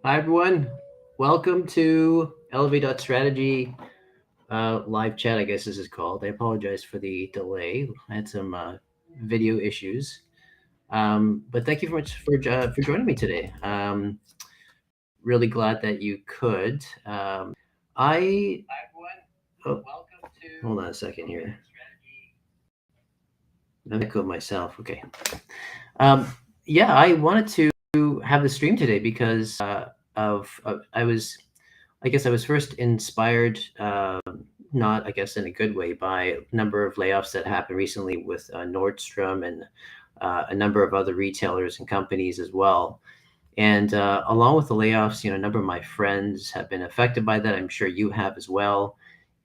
Hi, everyone. Welcome to Elevate.Strategy live chat, I guess this is called. I apologize for the delay. I had some video issues. But thank you very much for joining me today. Really glad that you could. I oh, hold on a second here. I'm echo myself. Okay. Um, yeah, I wanted to have the stream today because I guess I was first inspired, not I guess in a good way, by a number of layoffs that happened recently with Nordstrom and a number of other retailers and companies as well. And along with the layoffs, a number of my friends have been affected by that. I'm sure you have as well.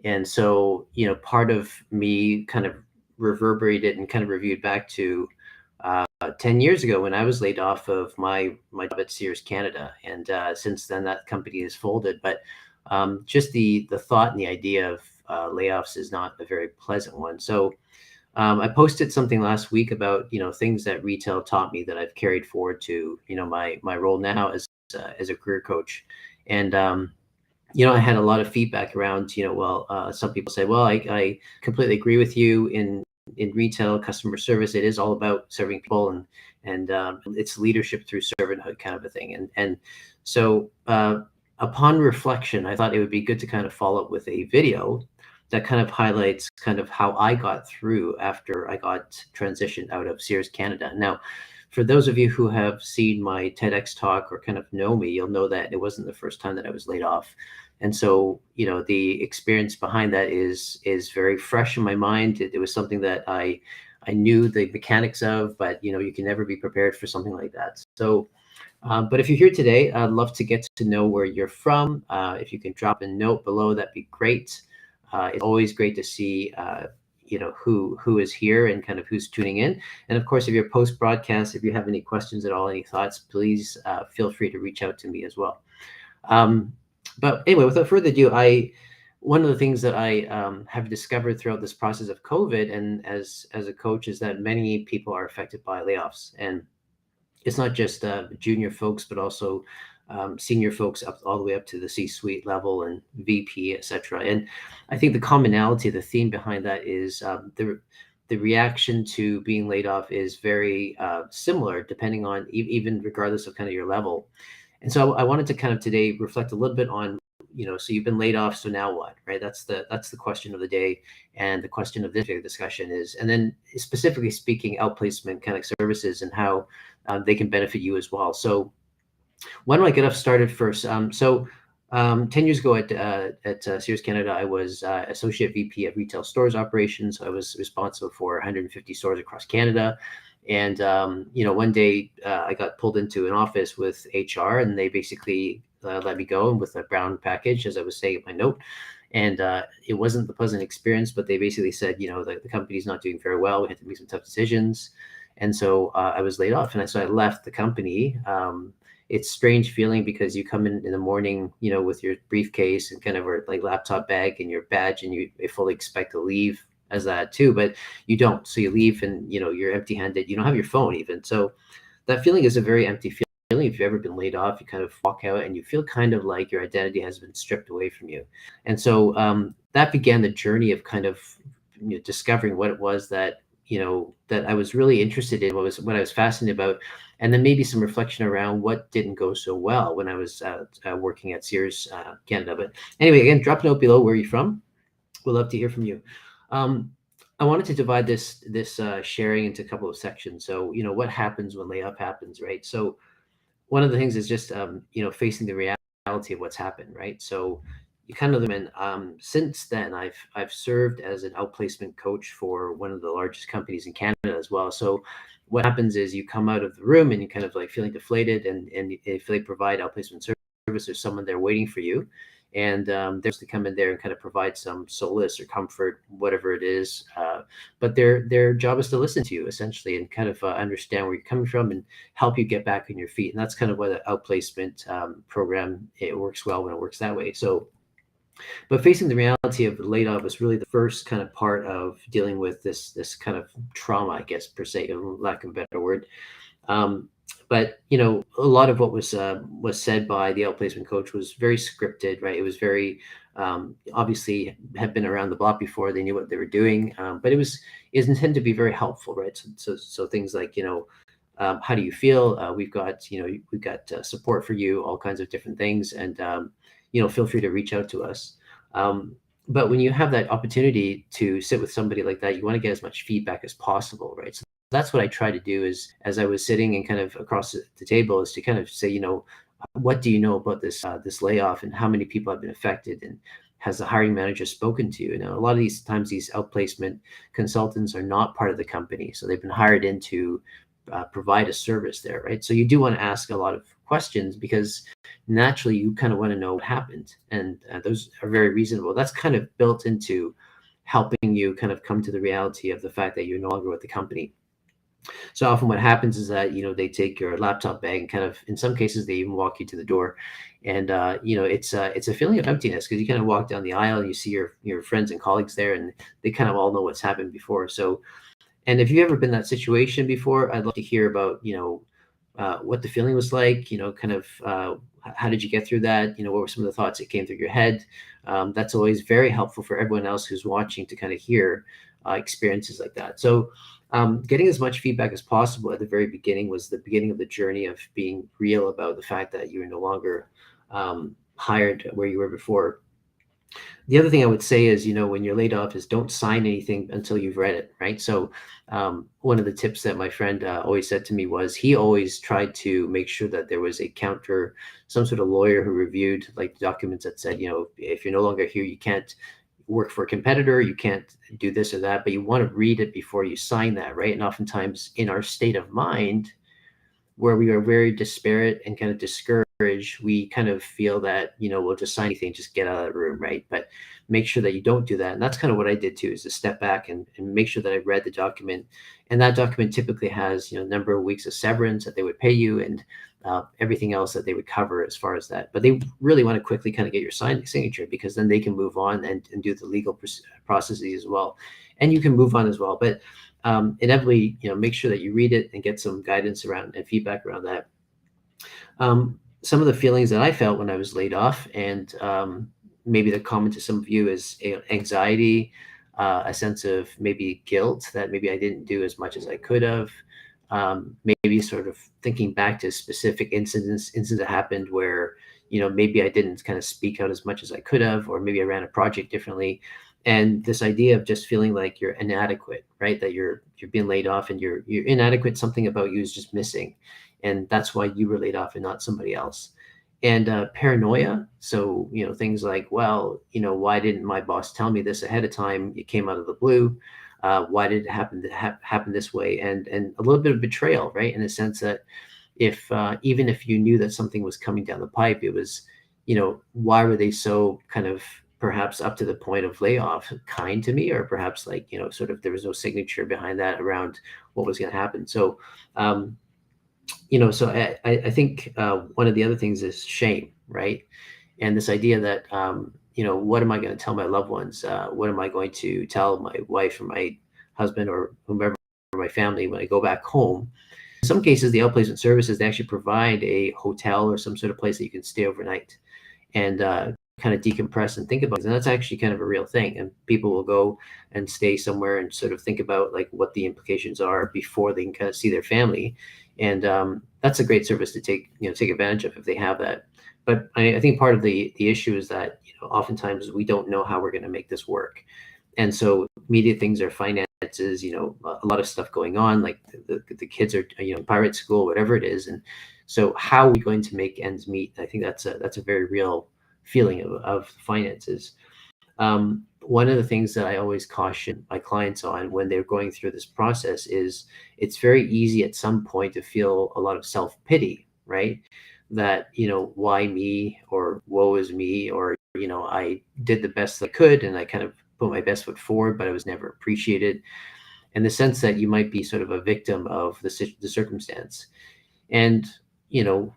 And so, part of me kind of reverberated and kind of reviewed back to 10 years ago when I was laid off of my job at Sears Canada. And since then, that company has folded. But just the thought and the idea of layoffs is not a very pleasant one. So I posted something last week about things that retail taught me that I've carried forward to my role now as a career coach. And I had a lot of feedback around, some people say, well, I completely agree with you in retail customer service. It is all about serving people and it's leadership through servanthood kind of a thing. And so upon reflection, I thought it would be good to kind of follow up with a video that kind of highlights kind of how I got through after I got transitioned out of Sears Canada. Now, for those of you who have seen my TEDx talk or kind of know me, you'll know that it wasn't the first time that I was laid off. And so, the experience behind that is very fresh in my mind. It was something that I knew the mechanics of, but you can never be prepared for something like that. So, but if you're here today, I'd love to get to know where you're from. If you can drop a note below, that'd be great. It's always great to see who is here and kind of who's tuning in. And of course, if you're post broadcast, if you have any questions at all, any thoughts, please feel free to reach out to me as well. But anyway, without further ado, one of the things that I have discovered throughout this process of COVID and as a coach is that many people are affected by layoffs. And it's not just junior folks, but also senior folks up all the way up to the C-suite level and VP, et cetera. And I think the commonality, the theme behind that is the reaction to being laid off is very similar, depending on even regardless of kind of your level. And so I wanted to kind of today reflect a little bit on, so you've been laid off, so now what, right? That's the question of the day. And the question of this discussion is, and then specifically speaking, outplacement kind of services and how they can benefit you as well. So why don't I get us started first? 10 years ago at Sears Canada, I was Associate VP of Retail Stores Operations. I was responsible for 150 stores across Canada. And, one day I got pulled into an office with HR and they basically let me go with a brown package, as I was saying in my note. And it wasn't the pleasant experience, but they basically said, the company's not doing very well. We had to make some tough decisions. And so I was laid off. And so I left the company. It's strange feeling because you come in the morning, with your briefcase and kind of like laptop bag and your badge, and you fully expect to leave as that too, but you don't. So you leave and, you're empty handed. You don't have your phone even. So that feeling is a very empty feeling. If you've ever been laid off, you kind of walk out and you feel kind of like your identity has been stripped away from you. And so that began the journey of kind of discovering what it was that that I was really interested in, what I was fascinated about, and then maybe some reflection around what didn't go so well when I was working at Sears Canada. But anyway, again, drop a note below where you're from. We'd love to hear from you. I wanted to divide this sharing into a couple of sections. So what happens when layoff happens, right? So one of the things is just facing the reality of what's happened, right? So you kind of since then I've served as an outplacement coach for one of the largest companies in Canada as well. So what happens is you come out of the room and you kind of like feeling deflated, and if they provide outplacement service, there's someone there waiting for you. And there's to come in there and kind of provide some solace or comfort, whatever it is. But their job is to listen to you essentially and kind of understand where you're coming from and help you get back on your feet. And that's kind of why the outplacement program, it works well when it works that way. So, but facing the reality of the layoff was really the first kind of part of dealing with this kind of trauma, I guess, per se, lack of a better word. But a lot of what was said by the outplacement coach was very scripted, right? It was very obviously had been around the block before. They knew what they were doing, but it was intended to be very helpful, right? So things like how do you feel? We've got support for you, all kinds of different things, and feel free to reach out to us. Um, but when you have that opportunity to sit with somebody like that, you want to get as much feedback as possible, right? So that's what I try to do is as I was sitting and kind of across the table is to kind of say, what do you know about this layoff and how many people have been affected and has the hiring manager spoken to you? And a lot of these times these outplacement consultants are not part of the company, so they've been hired in to provide a service there, right? So you do want to ask a lot of questions because naturally you kind of want to know what happened, and those are very reasonable. That's kind of built into helping you kind of come to the reality of the fact that you're no longer with the company. So often what happens is that, they take your laptop bag and kind of, in some cases, they even walk you to the door. And, it's a feeling of emptiness because you kind of walk down the aisle and you see your friends and colleagues there and they kind of all know what's happened before. So, and if you've ever been in that situation before, I'd love to hear about, what the feeling was like, kind of how did you get through that? What were some of the thoughts that came through your head? That's always very helpful for everyone else who's watching to kind of hear experiences like that. So, getting as much feedback as possible at the very beginning was the beginning of the journey of being real about the fact that you're no longer hired where you were before. The other thing I would say is, when you're laid off, is don't sign anything until you've read it, right? So, one of the tips that my friend always said to me was he always tried to make sure that there was a counter, some sort of lawyer who reviewed like documents that said, if you're no longer here, you can't work for a competitor, you can't do this or that, but you want to read it before you sign that, right? And oftentimes in our state of mind, where we are very disparate and kind of discouraged, we kind of feel that, we'll just sign anything, just get out of the room, right? But make sure that you don't do that. And that's kind of what I did too, is to step back and make sure that I read the document. And that document typically has, number of weeks of severance that they would pay you and everything else that they would cover as far as that. But they really want to quickly kind of get your signature because then they can move on and do the legal processes as well. And you can move on as well. But inevitably, make sure that you read it and get some guidance around and feedback around that. Some of the feelings that I felt when I was laid off, and maybe the common to some of you is anxiety, a sense of maybe guilt that maybe I didn't do as much as I could have. Maybe sort of thinking back to specific incidents that happened where, maybe I didn't kind of speak out as much as I could have, or maybe I ran a project differently. And this idea of just feeling like you're inadequate, right? That you're being laid off and you're inadequate. Something about you is just missing, and that's why you were laid off and not somebody else. And paranoia. So things like, well, why didn't my boss tell me this ahead of time? It came out of the blue. Why did it happen this way? And a little bit of betrayal, right? In the sense that if even if you knew that something was coming down the pipe, it was, why were they so kind of perhaps up to the point of layoff kind to me, or perhaps like, sort of there was no signature behind that around what was going to happen. So, so I think one of the other things is shame, right? And this idea that, what am I going to tell my loved ones? What am I going to tell my wife or my husband or whomever, or my family when I go back home? In some cases, the outplacement services, they actually provide a hotel or some sort of place that you can stay overnight and kind of decompress and think about it. And that's actually kind of a real thing. And people will go and stay somewhere and sort of think about like what the implications are before they can kind of see their family. And that's a great service to take advantage of if they have that. But I think part of the issue is that oftentimes we don't know how we're going to make this work. And so immediate things are finances, a lot of stuff going on, like the kids are, pirate school, whatever it is. And so how are we going to make ends meet? I think that's a very real feeling of finances. One of the things that I always caution my clients on when they're going through this process is it's very easy at some point to feel a lot of self-pity, right? That, why me, or woe is me, or, I did the best I could and I kind of put my best foot forward, but I was never appreciated. And the sense that you might be sort of a victim of the circumstance. And,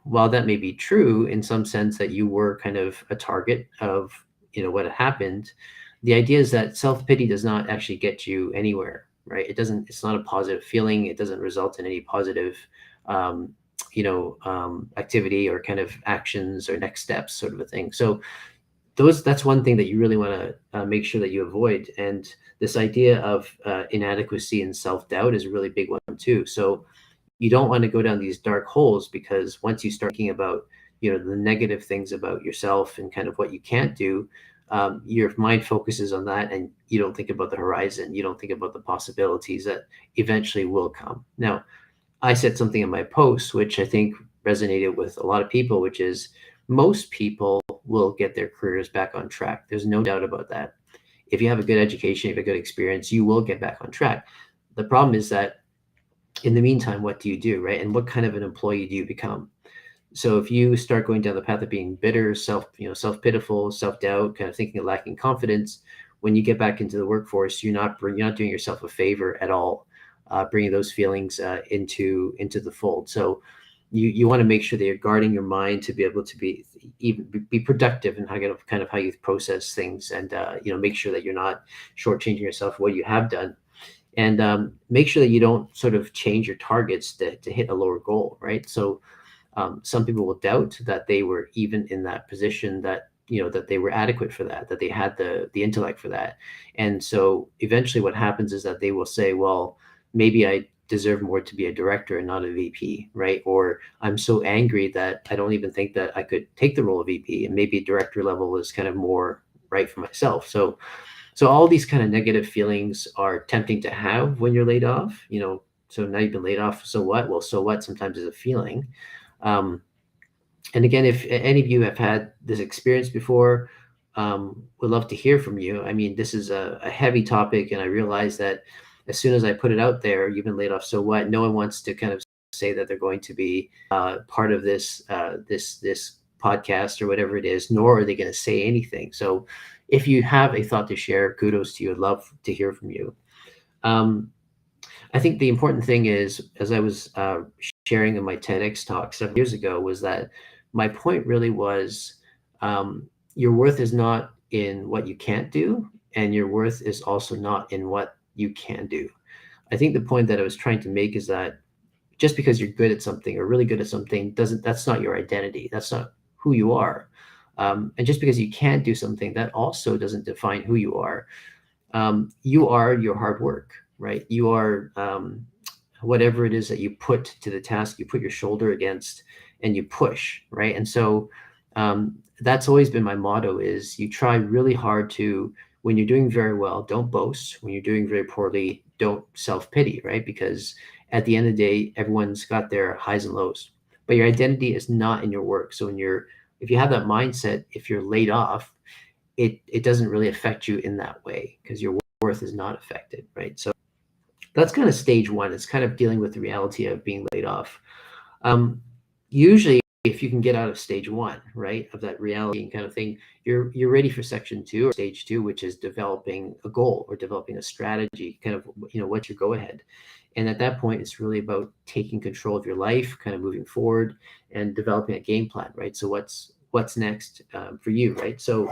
while that may be true in some sense that you were kind of a target of, what had happened, the idea is that self-pity does not actually get you anywhere, right? It's not a positive feeling. It doesn't result in any positive activity or kind of actions or next steps sort of a thing. So that's one thing that you really want to make sure that you avoid. And this idea of inadequacy and self-doubt is a really big one too. So you don't want to go down these dark holes, because once you start thinking about the negative things about yourself and kind of what you can't do, your mind focuses on that, and you don't think about the horizon. You don't think about the possibilities that eventually will come. Now, I said something in my post which I think resonated with a lot of people, which is most people will get their careers back on track. There's no doubt about that. If you have a good education, if you have a good experience, you will get back on track. The problem is that in the meantime, what do you do, right? And what kind of an employee do you become? So if you start going down the path of being bitter, self-pitiful, self-doubt, kind of thinking of lacking confidence, when you get back into the workforce, you're not doing yourself a favor at all, bringing those feelings into the fold. So you want to make sure that you're guarding your mind to be able to be productive in how you process things, and make sure that you're not shortchanging yourself what you have done, and make sure that you don't sort of change your targets to hit a lower goal, right? So some people will doubt that they were even in that position, that that they were adequate for that they had the intellect for that. And so eventually what happens is that they will say, well, maybe I deserve more to be a director and not a VP, right? Or I'm so angry that I don't even think that I could take the role of VP, and maybe director level is kind of more right for myself. So all these kind of negative feelings are tempting to have when you're laid off. So now you've been laid off, so what? Well, so what sometimes is a feeling. And again, if any of you have had this experience before, would love to hear from you. I mean, this is a heavy topic, and I realize that as soon as I put it out there, you've been laid off, so what? No one wants to kind of say that they're going to be part of this podcast or whatever it is, nor are they going to say anything. So if you have a thought to share, kudos to you. I'd love to hear from you. I think the important thing is, as I was sharing in my TEDx talk 7 years ago, was that my point really was, your worth is not in what you can't do, and your worth is also not in what you can do. I think the point that I was trying to make is that just because you're good at something or really good at something that's not your identity. That's not who you are. And just because you can't do something, that also doesn't define who you are. You are your hard work, right? You are whatever it is that you put to the task, you put your shoulder against and you push, right? And so that's always been my motto, is you try really hard to, when you're doing very well, don't boast. When you're doing very poorly, don't self-pity, right? Because at the end of the day, everyone's got their highs and lows, but your identity is not in your work. So if you have that mindset, if you're laid off, it doesn't really affect you in that way, because your worth is not affected, right? So that's kind of stage one. It's kind of dealing with the reality of being laid off. Usually, if you can get out of stage one, right, of that reality and kind of thing, you're ready for section two or stage two, which is developing a goal or developing a strategy, kind of, what's your go ahead. And at that point, it's really about taking control of your life, kind of moving forward and developing a game plan, right? So what's next for you, right? So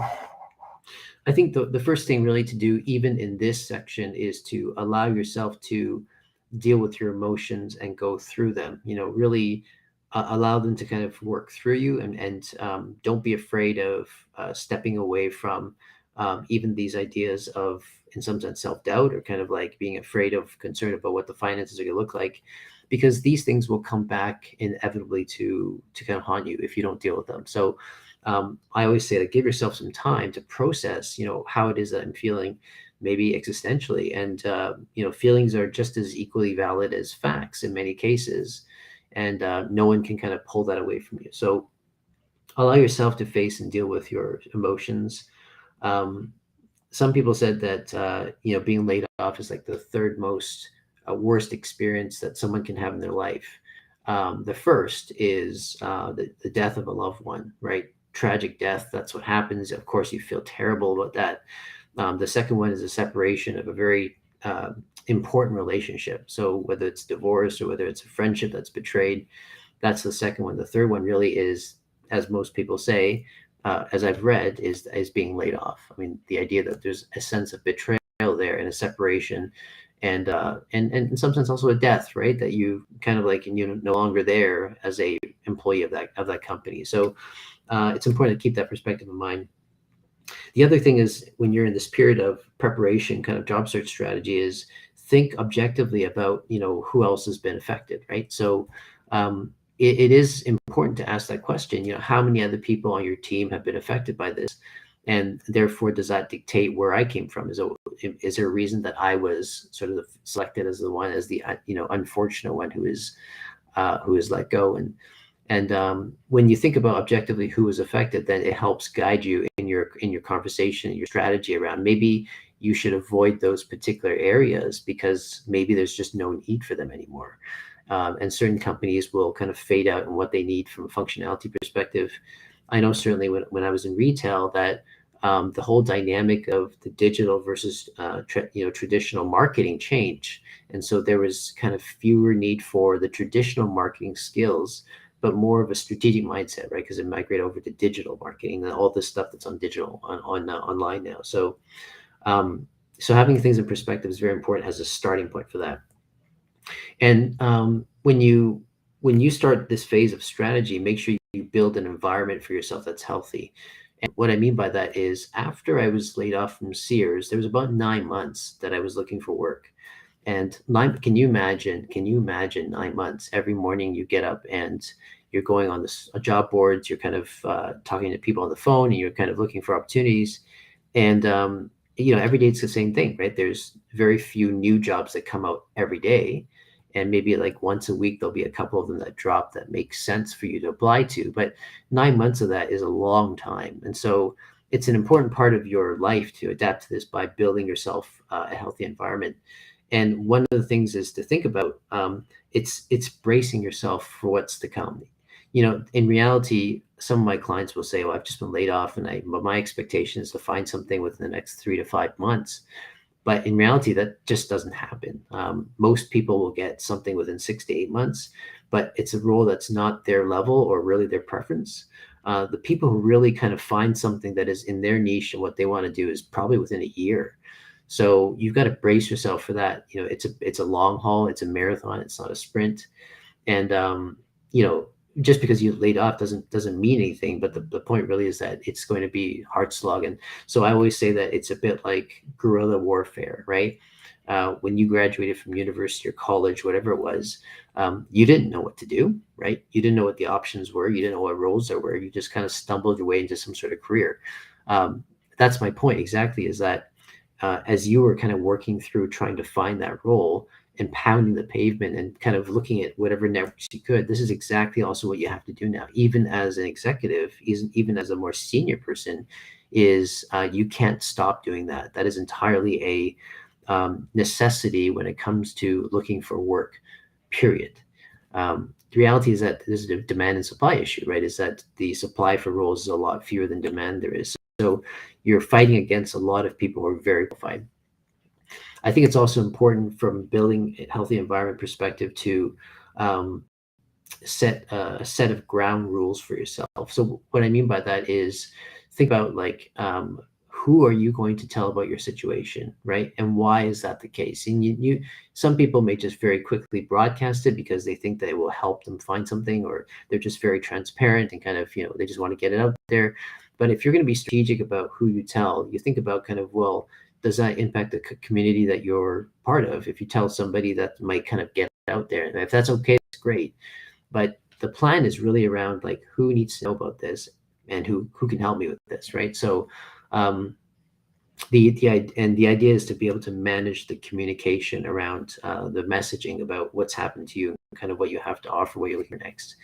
I think the first thing really to do, even in this section, is to allow yourself to deal with your emotions and go through them. Really allow them to kind of work through you, and don't be afraid of stepping away from even these ideas of, in some sense, self-doubt, or kind of like being afraid of, concerned about what the finances are going to look like, because these things will come back inevitably to kind of haunt you if you don't deal with them. So I always say that give yourself some time to process, how it is that I'm feeling, maybe existentially. And, feelings are just as equally valid as facts in many cases. And no one can kind of pull that away from you. So allow yourself to face and deal with your emotions. Some people said that, being laid off is like the third most worst experience that someone can have in their life. The first is the death of a loved one, right? Tragic death. That's what happens. Of course, you feel terrible about that. The second one is a separation of a very important relationship. So whether it's divorce or whether it's a friendship that's betrayed, that's the second one. The third one really is, as most people say, as I've read, is being laid off. I mean, the idea that there's a sense of betrayal there and a separation, and in some sense also a death, right? That you kind of like, and you're no longer there as a employee of that company. So it's important to keep that perspective in mind. The other thing is, when you're in this period of preparation, kind of job search strategy, is think objectively about, who else has been affected, right? So it is important to ask that question, how many other people on your team have been affected by this? And therefore, does that dictate where I came from? Is there a reason that I was sort of selected as the one, as the unfortunate one who is let go? And when you think about objectively who was affected, then it helps guide you in your conversation, your strategy around, maybe you should avoid those particular areas because maybe there's just no need for them anymore. And certain companies will kind of fade out in what they need from a functionality perspective. I know certainly when I was in retail that the whole dynamic of the digital versus traditional marketing changed, and so there was kind of fewer need for the traditional marketing skills, but more of a strategic mindset, right? Because it migrated over to digital marketing and all this stuff that's on digital online now. Um, so having things in perspective is very important as a starting point for that. And when you start this phase of strategy, make sure you build an environment for yourself that's healthy. And what I mean by that is, after I was laid off from Sears, there was about 9 months that I was looking for work. And can you imagine? Can you imagine 9 months? Every morning you get up and you're going on this job boards. You're kind of talking to people on the phone, and you're kind of looking for opportunities. And every day it's the same thing, right? There's very few new jobs that come out every day, and maybe like once a week there'll be a couple of them that drop that make sense for you to apply to. But 9 months of that is a long time, and so it's an important part of your life to adapt to this by building yourself a healthy environment. And one of the things is to think about, it's bracing yourself for what's to come. In reality, some of my clients will say, "Well, I've just been laid off, and my expectation is to find something within the next 3 to 5 months." But in reality, that just doesn't happen. Most people will get something within 6 to 8 months, but it's a role that's not their level or really their preference. The people who really kind of find something that is in their niche and what they want to do is probably within a year. So you've got to brace yourself for that. It's a long haul, it's a marathon, it's not a sprint. And just because you laid off doesn't mean anything. But the point really is that it's going to be hard slog. And so I always say that it's a bit like guerrilla warfare, right? When you graduated from university or college, whatever it was, you didn't know what to do, right? You didn't know what the options were. You didn't know what roles there were. You just kind of stumbled your way into some sort of career. That's my point exactly, is that as you were kind of working through trying to find that role and pounding the pavement and kind of looking at whatever networks you could, this is exactly also what you have to do now, even as an executive, even as a more senior person, is you can't stop doing that. That is entirely a necessity when it comes to looking for work, period. The reality is that there's a demand and supply issue, right? Is that the supply for roles is a lot fewer than demand there is. So you're fighting against a lot of people who are very qualified. I think it's also important, from building a healthy environment perspective, to um, set a set of ground rules for yourself. So what I mean by that is, think about, like, who are you going to tell about your situation, right? And why is that the case? And some people may just very quickly broadcast it because they think that it will help them find something, or they're just very transparent and kind of, they just want to get it out there. But if you're going to be strategic about who you tell, you think about kind of, well, does that impact the community that you're part of? If you tell somebody, that might kind of get out there, and if that's okay, that's great. But the plan is really around, like, who needs to know about this, and who can help me with this, right? So um, the idea is to be able to manage the communication around the messaging about what's happened to you, and kind of what you have to offer, what you're looking for next.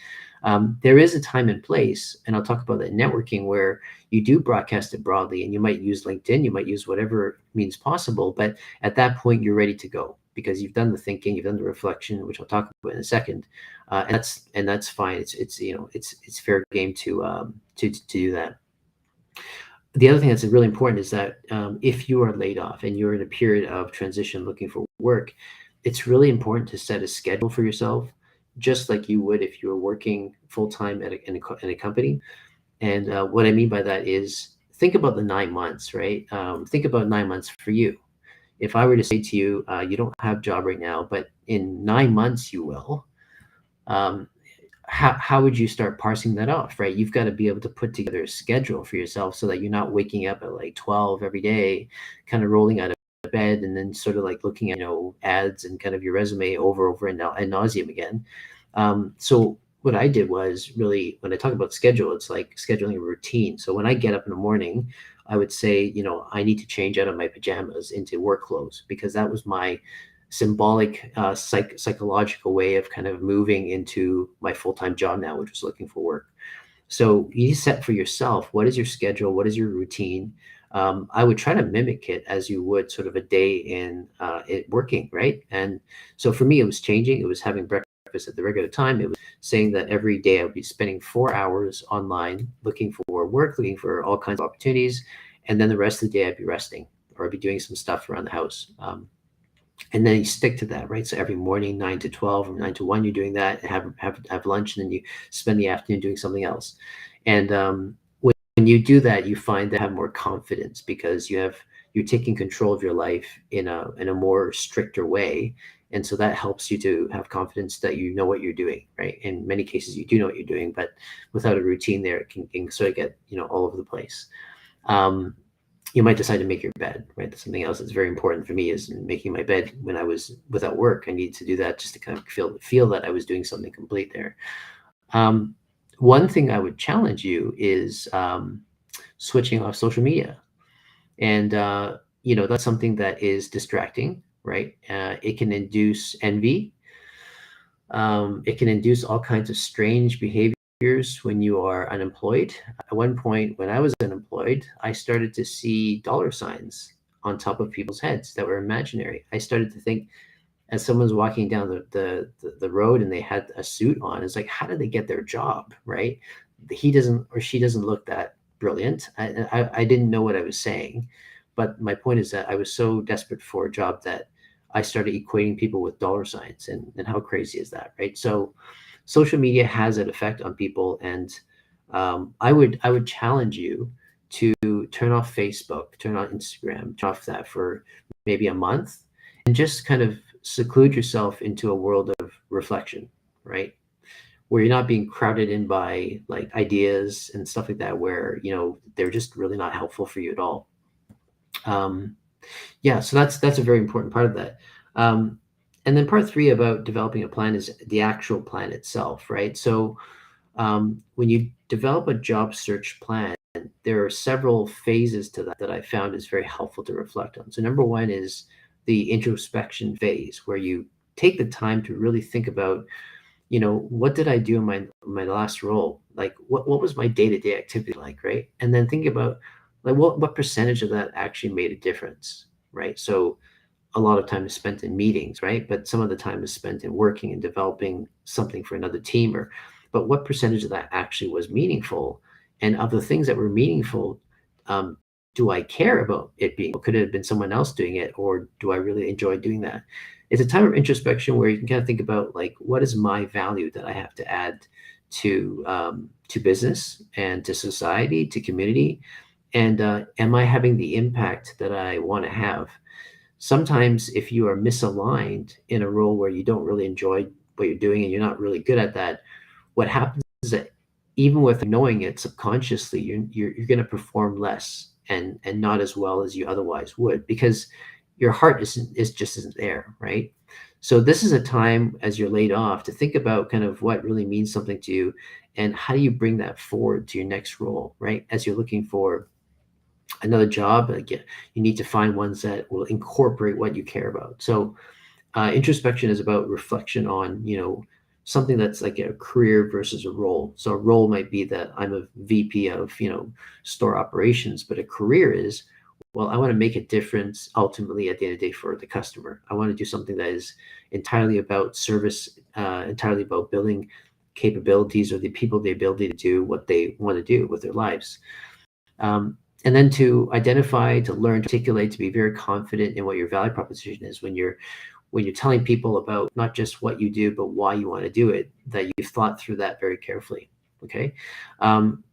There is a time and place, and I'll talk about that in networking, where you do broadcast it broadly, and you might use LinkedIn, you might use whatever means possible, but at that point you're ready to go because you've done the thinking, you've done the reflection, which I'll talk about in a second, and that's fine. It's fair game to do that. The other thing that's really important is that if you are laid off and you're in a period of transition looking for work, it's really important to set a schedule for yourself, just like you would if you were working full time in a company. And what I mean by that is, think about the 9 months, right? Think about 9 months for you. if I were to say to you, you don't have a job right now, but in 9 months you will, um, how would you start parsing that off, right? You've got to be able to put together a schedule for yourself so that you're not waking up at like 12 every day, kind of rolling out of bed and then sort of like looking at, ads and kind of your resume over and nauseum again. So what I did was really, when I talk about schedule, it's like scheduling a routine. So when I get up in the morning, I would say, I need to change out of my pajamas into work clothes, because that was my symbolic, psychological way of kind of moving into my full-time job now, which was looking for work. So you set for yourself, what is your schedule? What is your routine? I would try to mimic it as you would sort of a day in it working, right? And so for me, it was changing. It was having breakfast at the regular time. It was saying that every day I would be spending 4 hours online looking for work, looking for all kinds of opportunities. And then the rest of the day I'd be resting, or I'd be doing some stuff around the house. And then you stick to that, right? So every morning, 9 to 12 or 9 to 1, you're doing that, and have lunch, and then you spend the afternoon doing something else. And when you do that, you find that you have more confidence, because you're taking control of your life in a more stricter way. And so that helps you to have confidence that you know what you're doing, right? In many cases, you do know what you're doing, but without a routine there, it can sort of get, all over the place. You might decide to make your bed, right? That's something else that's very important for me, is making my bed. When I was without work, I needed to do that just to kind of feel that I was doing something complete there. Um, One thing I would challenge you is switching off social media. And, that's something that is distracting, right? It can induce envy. It can induce all kinds of strange behaviors when you are unemployed. At one point, when I was unemployed, I started to see dollar signs on top of people's heads that were imaginary. I started to think, as someone's walking down the road and they had a suit on, it's like, how did they get their job, right? He doesn't, or she doesn't look that brilliant. I didn't know what I was saying, but my point is that I was so desperate for a job that I started equating people with dollar signs, and how crazy is that, right? So social media has an effect on people, and I would challenge you to turn off Facebook, turn on Instagram, turn off that for maybe a month, and just kind of seclude yourself into a world of reflection, right? Where you're not being crowded in by like ideas and stuff like that, where they're just really not helpful for you at all. Um, yeah, so that's a very important part of that. Um, and then part three about developing a plan is the actual plan itself, right? So when you develop a job search plan, there are several phases to that I found is very helpful to reflect on. So number one is the introspection phase, where you take the time to really think about, what did I do in my last role? Like what was my day-to-day activity like, right? And then think about like what percentage of that actually made a difference, right? So a lot of time is spent in meetings, right? But some of the time is spent in working and developing something for another team, but what percentage of that actually was meaningful? And of the things that were meaningful, um, do I care about it being? Could it have been someone else doing it, or do I really enjoy doing that? It's a time of introspection where you can kind of think about like, what is my value that I have to add to business and to society, to community, and am I having the impact that I want to have? Sometimes if you are misaligned in a role where you don't really enjoy what you're doing and you're not really good at that, what happens is that even with knowing it subconsciously, you're going to perform less and not as well as you otherwise would, because your heart just isn't there, right? So this is a time, as you're laid off, to think about kind of what really means something to you, and how do you bring that forward to your next role, right? As you're looking for another job, again, you need to find ones that will incorporate what you care about. So introspection is about reflection on, something that's like a career versus a role. So a role might be that I'm a VP of, store operations, but a career is, well, I want to make a difference ultimately at the end of the day for the customer. I want to do something that is entirely about service, entirely about building capabilities, or the people the ability to do what they want to do with their lives. And then to identify, to learn, to articulate, to be very confident in what your value proposition is when you're telling people about not just what you do, but why you want to do it, that you've thought through that very carefully. Okay. Um,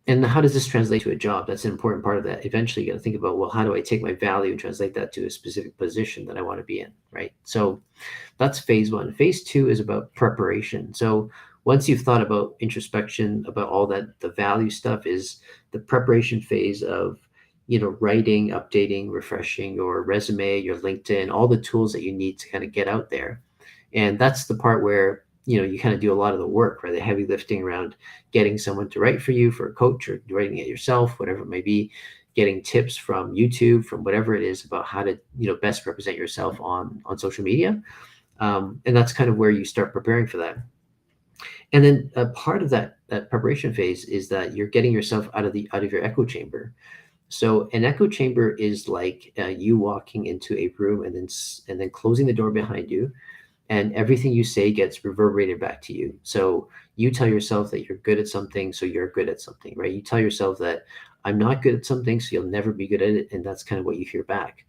And how does this translate to a job? That's an important part of that. Eventually, you got to think about, well, how do I take my value and translate that to a specific position that I want to be in, right? So that's phase one. Phase two is about preparation. So once you've thought about introspection, about all that, the value stuff is the preparation phase of, writing, updating, refreshing your resume, your LinkedIn, all the tools that you need to kind of get out there. And that's the part where, you kind of do a lot of the work, right? The heavy lifting around getting someone to write for you, for a coach, or writing it yourself, whatever it may be, getting tips from YouTube, from whatever it is about how to, best represent yourself on social media. And that's kind of where you start preparing for that. And then a part of that preparation phase is that you're getting yourself out of your echo chamber. So an echo chamber is like you walking into a room and then closing the door behind you, and everything you say gets reverberated back to you. So you tell yourself that you're good at something, so you're good at something, right? You tell yourself that I'm not good at something, so you'll never be good at it, and that's kind of what you hear back.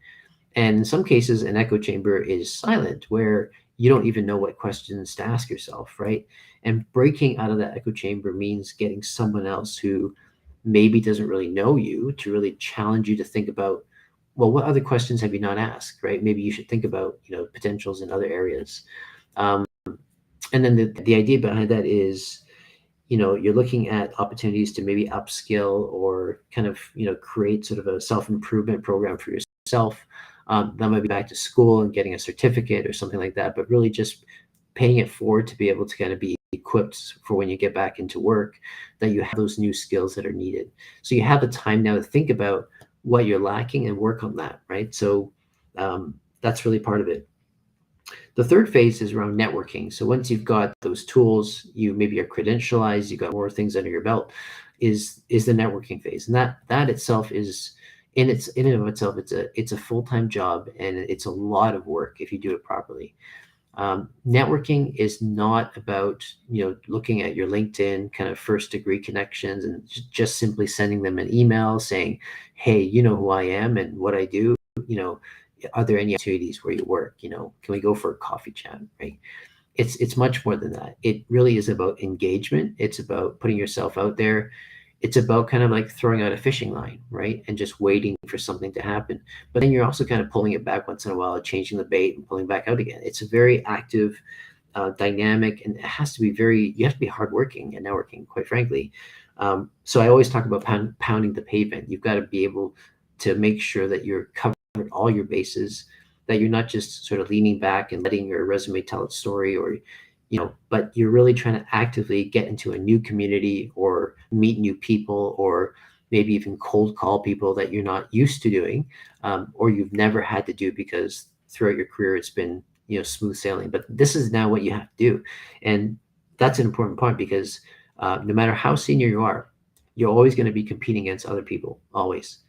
And in some cases, an echo chamber is silent, where you don't even know what questions to ask yourself, right? And breaking out of that echo chamber means getting someone else who maybe doesn't really know you to really challenge you to think about, well, what other questions have you not asked, right? Maybe you should think about, potentials in other areas. Um, and then the idea behind that is, you're looking at opportunities to maybe upskill or kind of, create sort of a self-improvement program for yourself. That might be back to school and getting a certificate or something like that, but really just paying it forward to be able to kind of be equipped for when you get back into work, that you have those new skills that are needed. So you have the time now to think about what you're lacking and work on that, right? So that's really part of it. The third phase is around networking. So once you've got those tools, you maybe are credentialized, you've got more things under your belt, is the networking phase. And that itself is in and of itself, it's a full-time job, and it's a lot of work if you do it properly. Networking is not about, looking at your LinkedIn kind of first degree connections and just simply sending them an email saying, hey, you know who I am and what I do, you know, are there any opportunities where you work? Can we go for a coffee chat? Right. It's much more than that. It really is about engagement. It's about putting yourself out there. It's about kind of like throwing out a fishing line, right? And just waiting for something to happen. But then you're also kind of pulling it back once in a while, changing the bait and pulling back out again. It's a very active, dynamic, and it has to be you have to be hardworking and networking, quite frankly. So I always talk about pounding the pavement. You've got to be able to make sure that you're covered all your bases, that you're not just sort of leaning back and letting your resume tell its story, or but you're really trying to actively get into a new community or meet new people, or maybe even cold call people that you're not used to doing, or you've never had to do because throughout your career it's been smooth sailing. But this is now what you have to do, and that's an important point because no matter how senior you are, you're always going to be competing against other people, always.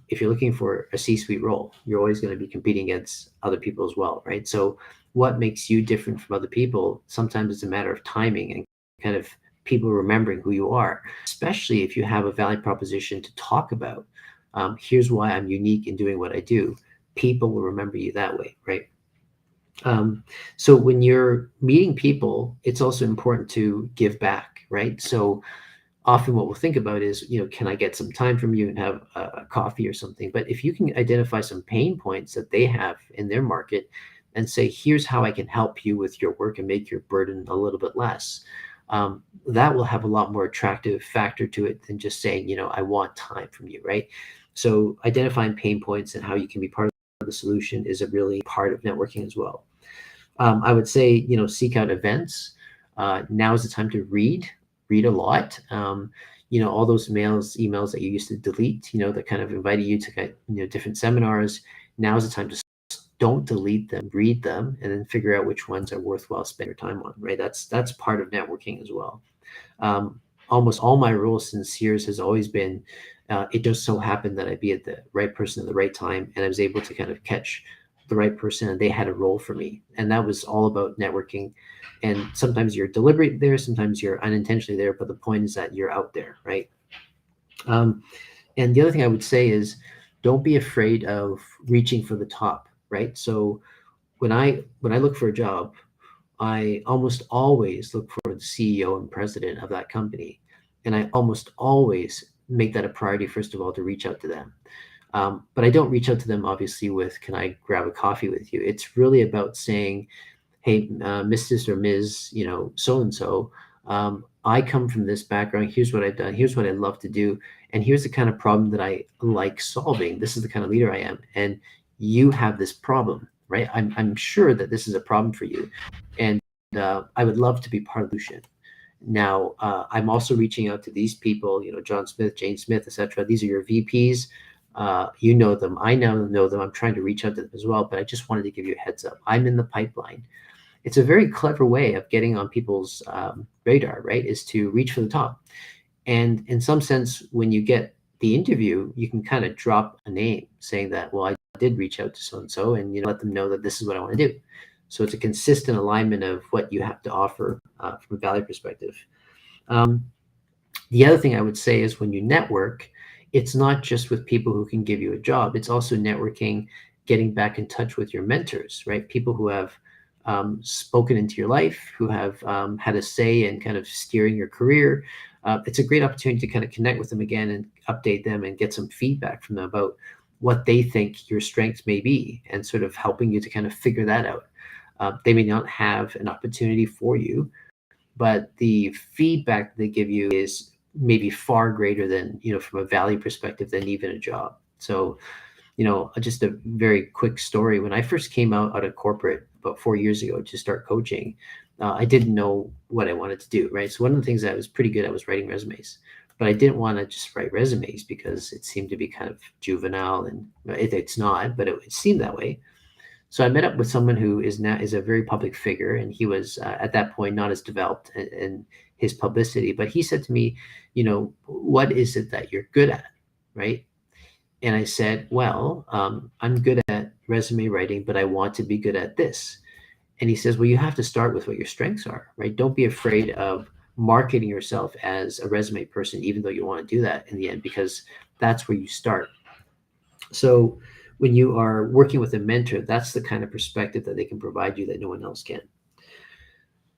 If you're looking for a C-suite role, you're always going to be competing against other people as well, right? So what makes you different from other people? Sometimes it's a matter of timing and kind of people remembering who you are, especially if you have a value proposition to talk about. Here's why I'm unique in doing what I do. People will remember you that way, right? So when you're meeting people, it's also important to give back, right? So often what we'll think about is, can I get some time from you and have a coffee or something? But if you can identify some pain points that they have in their market and say, here's how I can help you with your work and make your burden a little bit less, that will have a lot more attractive factor to it than just saying, I want time from you, right? So identifying pain points and how you can be part of the solution is a really part of networking as well. I would say, seek out events. Now is the time to read a lot. All those emails that you used to delete, that kind of invited you to different seminars. Now is the time to don't delete them, read them, and then figure out which ones are worthwhile spending your time on, right? That's part of networking as well. Almost all my roles since years has always been, it just so happened that I'd be at the right person at the right time, and I was able to kind of catch the right person, and they had a role for me. And that was all about networking. And sometimes you're deliberate there, sometimes you're unintentionally there, but the point is that you're out there, right? And the other thing I would say is, don't be afraid of reaching for the top, right? So when I look for a job, I almost always look for the CEO and president of that company. and I almost always make that a priority, first of all, to reach out to them. But I don't reach out to them obviously with, can I grab a coffee with you? It's really about saying, hey, Mrs. or Ms., so and so, I come from this background. Here's what I've done. Here's what I love to do. And here's the kind of problem that I like solving. This is the kind of leader I am. And you have this problem, right? I'm sure that this is a problem for you. And I would love to be part of the solution. Now, I'm also reaching out to these people, John Smith, Jane Smith, etc. These are your VPs. You know them. I now know them. I'm trying to reach out to them as well, but I just wanted to give you a heads up. I'm in the pipeline. It's a very clever way of getting on people's radar, right? Is to reach for the top. And in some sense, when you get the interview, you can kind of drop a name saying that, well, I did reach out to so-and-so, and let them know that this is what I want to do. So it's a consistent alignment of what you have to offer from a value perspective. The other thing I would say is when you network, it's not just with people who can give you a job. It's also networking, getting back in touch with your mentors, right? People who have spoken into your life, who have had a say in kind of steering your career. It's a great opportunity to kind of connect with them again and update them and get some feedback from them about what they think your strengths may be, and sort of helping you to kind of figure that out. They may not have an opportunity for you, but the feedback they give you is maybe far greater than, from a value perspective, than even a job. So, just a very quick story. When I first came out of corporate about 4 years ago to start coaching, I didn't know what I wanted to do, right? So one of the things that I was pretty good at was writing resumes, but I didn't want to just write resumes because it seemed to be kind of juvenile, and it's not, but it seemed that way. So I met up with someone who is a very public figure, and he was at that point not as developed in his publicity. But he said to me, what is it that you're good at, right? And I said, well, I'm good at resume writing, but I want to be good at this. And he says, well, you have to start with what your strengths are, right? Don't be afraid of marketing yourself as a resume person, even though you want to do that in the end, because that's where you start. So when you are working with a mentor, that's the kind of perspective that they can provide you that no one else can.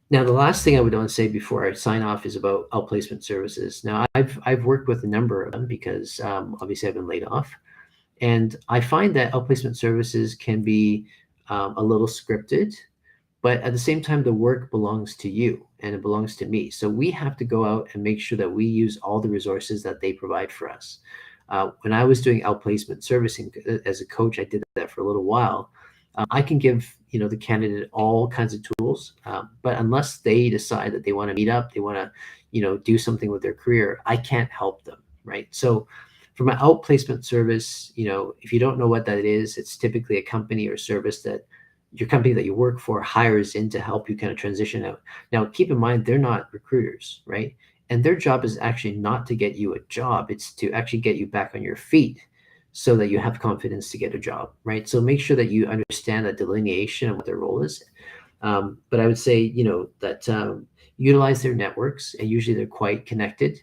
Now, the last thing I would want to say before I sign off is about outplacement services. Now, I've worked with a number of them because obviously I've been laid off. And I find that outplacement services can be a little scripted, but at the same time, the work belongs to you and it belongs to me. So we have to go out and make sure that we use all the resources that they provide for us. When I was doing outplacement servicing as a coach, I did that for a little while. I can give the candidate all kinds of tools, but unless they decide that they want to meet up, they want to do something with their career, I can't help them, right? So from an outplacement service, if you don't know what that is, it's typically a company or service that your company that you work for hires in to help you kind of transition out. Now, keep in mind, they're not recruiters, right? And their job is actually not to get you a job. It's to actually get you back on your feet so that you have confidence to get a job, right? So make sure that you understand that delineation of what their role is. But I would say, that utilize their networks, and usually they're quite connected,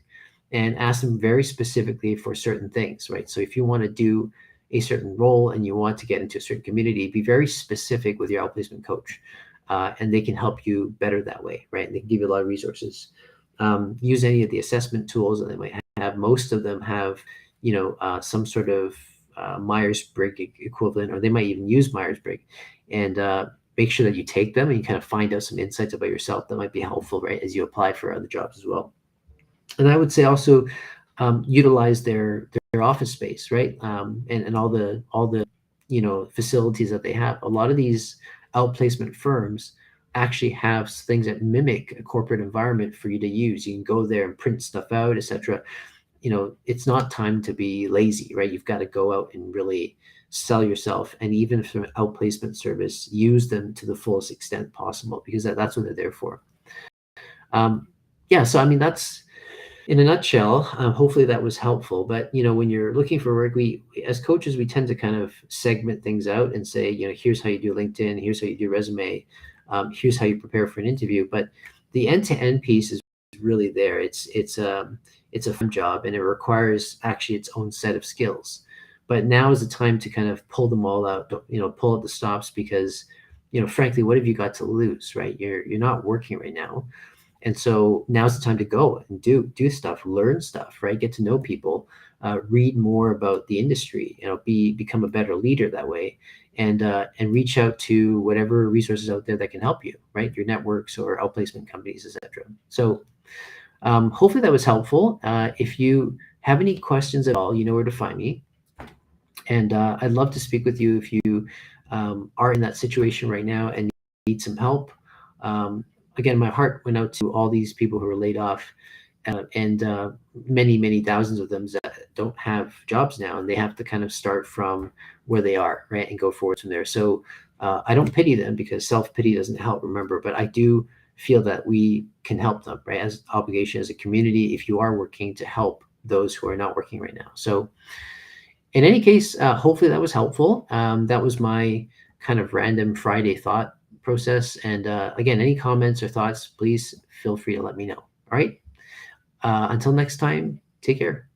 and ask them very specifically for certain things, right? So if you want to do a certain role and you want to get into a certain community, be very specific with your outplacement coach, and they can help you better that way, right? And they can give you a lot of resources. Use any of the assessment tools that they might have. Most of them have, some sort of Myers-Briggs equivalent, or they might even use Myers-Briggs. And make sure that you take them and you kind of find out some insights about yourself that might be helpful, right, as you apply for other jobs as well. And I would say also utilize their office space, right? And all the facilities that they have. A lot of these outplacement firms actually have things that mimic a corporate environment for you to use. You can go there and print stuff out, etc. It's not time to be lazy, right? You've got to go out and really sell yourself, and even if they're an outplacement service, use them to the fullest extent possible, because that's what they're there for. So I mean, that's in a nutshell. Hopefully that was helpful. But when you're looking for work, we as coaches, we tend to kind of segment things out and say, here's how you do LinkedIn, here's how you do resume, here's how you prepare for an interview. But the end-to-end piece is really there. It's a fun job, and it requires actually its own set of skills. But now is the time to kind of pull them all out, pull out the stops, because frankly, what have you got to lose, right? You're not working right now. And so now's the time to go and do stuff, learn stuff, right? Get to know people, read more about the industry, become a better leader that way, and reach out to whatever resources out there that can help you, right? Your networks or outplacement companies, etc. So hopefully that was helpful. If you have any questions at all, you know where to find me. And I'd love to speak with you if you are in that situation right now and need some help. Again, my heart went out to all these people who were laid off, and many, many thousands of them that don't have jobs now, and they have to kind of start from where they are, right, and go forward from there. So I don't pity them, because self-pity doesn't help, remember, but I do feel that we can help them, right, as obligation, as a community, if you are working to help those who are not working right now. So in any case, hopefully that was helpful. That was my kind of random Friday thought process. And again, any comments or thoughts, please feel free to let me know. All right. Until next time, take care.